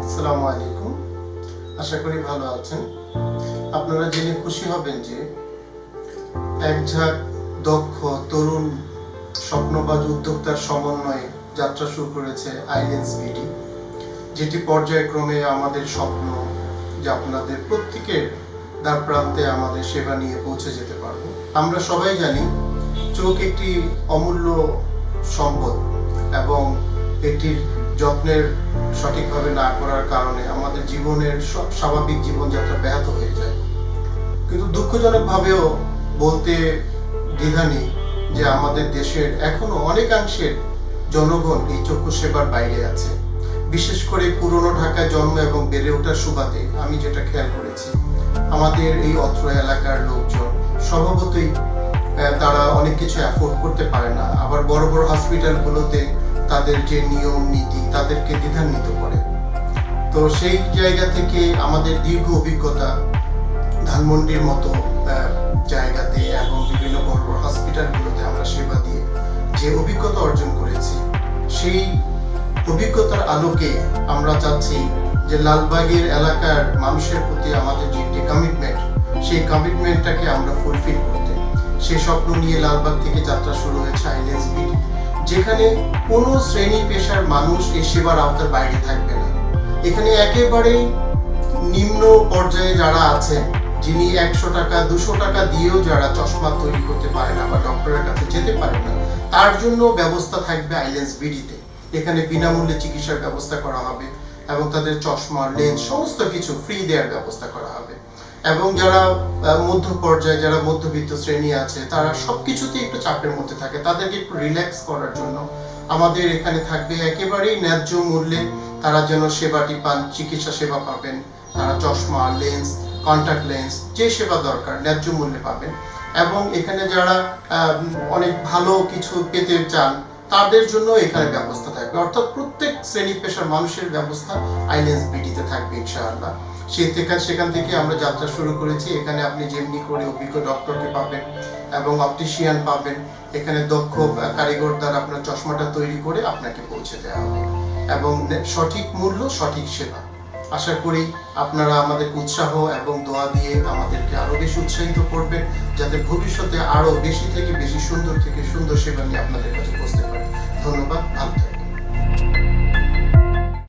আসসালামু আলাইকুম। আশা করি ভালো আছেন। আপনারা জেনে খুশি হবেন যে একঝাঁক দক্ষ তরুণ স্বপ্নবাজ উদ্যোক্তার সমন্বয়ে যাত্রা শুরু করেছে আইল্যান্ডস বিডি, যেটি পর্যায়ক্রমে আমাদের স্বপ্ন যে আপনাদের প্রত্যেকের দ্বার প্রান্তে আমাদের সেবা নিয়ে পৌঁছে যেতে পারবো। আমরা সবাই জানি চোখ একটি অমূল্য সম্পদ এবং এটির যত্নের সঠিকভাবে না করার কারণে আমাদের জীবনের সব স্বাভাবিক জীবনযাত্রা ব্যাহত হয়ে যায়। কিন্তু দুঃখজনকভাবেও বলতে দ্বিধা নেই যে আমাদের দেশের এখনো অনেকাংশের জনগণ এই চক্ষু সেবার বাইরে আছে। বিশেষ করে পুরনো ঢাকায় জন্ম এবং বেড়ে ওঠার সুবাদে আমি যেটা খেয়াল করেছি, আমাদের এই অত্র এলাকার লোকজন স্বভাবতই তারা অনেক কিছু অ্যাফোর্ড করতে পারে না। আবার বড় বড় হসপিটালগুলোতে তাদের যে নিয়ম নীতি তাদেরকে দ্বিধান্বিত করে। তো সেই জায়গা থেকে আমাদের দীর্ঘ অভিজ্ঞতা ধানমন্ডির মতো জায়গাতে এবং বিভিন্ন বড় বড় হসপিটালগুলোতে আমরা সেবা দিয়ে যে অভিজ্ঞতা অর্জন করেছি, সেই অভিজ্ঞতার আলোকে আমরা চাচ্ছি যে লালবাগের এলাকার মানুষের প্রতি আমাদের যে একটি কমিটমেন্ট, সেই কমিটমেন্টটাকে আমরা ফুলফিল করতে সেই স্বপ্ন নিয়ে লালবাগ থেকে যাত্রা শুরু হয়েছে আইল্যান্ডস বিডি, যেখানে কোনো শ্রেণী পেশার মানুষ এই সেবার আওতার বাইরে থাকবে না। এখানে একেবারেই নিম্ন পর্যায়ে যারা আছেন, যিনি 100 টাকা 200 টাকা দিয়েও যারা চশমা তৈরি করতে পারে না বা ডক্টরের কাছে যেতে পারে না, তার জন্য ব্যবস্থা থাকবে আইল্যান্ডস বিডিতে। এখানে বিনামূল্যে চিকিৎসার ব্যবস্থা করা হবে এবং তাদের চশমা লেন্স সমস্ত কিছু ফ্রি দেওয়ার ব্যবস্থা করা হবে। এবং যারা মধ্য পর্যায়ে, যারা মধ্যবিত্ত শ্রেণী আছে, তারা সবকিছুতেই একটু চাপের মধ্যে থাকে, তাদেরকে একটু রিল্যাক্স করার জন্য আমাদের এখানে থাকবে একেবারেই ন্যায্য মূল্যে তারা যেন সেবাটি পান, চিকিৎসা সেবা পাবেন। তারা চশমা, লেন্স, কন্টাক্ট লেন্স যে সেবা দরকার ন্যায্য মূল্যে পাবেন। এবং এখানে যারা অনেক ভালো কিছু পেতে চান, তাদের জন্য এখানে ব্যবস্থা থাকবে। অর্থাৎ প্রত্যেক শ্রেণী পেশার মানুষের ব্যবস্থা আইল্যান্ডস বিডিতে থাকবে ইনশাআল্লাহ। সেখান থেকে আমরা যাত্রা শুরু করেছি। এখানে আপনি যেমনি করে অভিজ্ঞ ডক্টরকে পাবেন এবং অপটিশিয়ান পাবেন। এখানে দক্ষ কারিগর দ্বারা আপনার চশমাটা তৈরি করে আপনাকে পৌঁছে দেওয়া হবে এবং সঠিক মূল্য, সঠিক সেবা। আশা করি আপনারা আমাদের উৎসাহ এবং দোয়া দিয়ে আমাদেরকে আরো বেশি উৎসাহিত করবেন, যাতে ভবিষ্যতে আরো বেশি থেকে বেশি সুন্দর থেকে সুন্দর সেবা নিয়ে আপনাদের কাছে পৌঁছতে পারে। ধন্যবাদ, ভালো থাকবেন।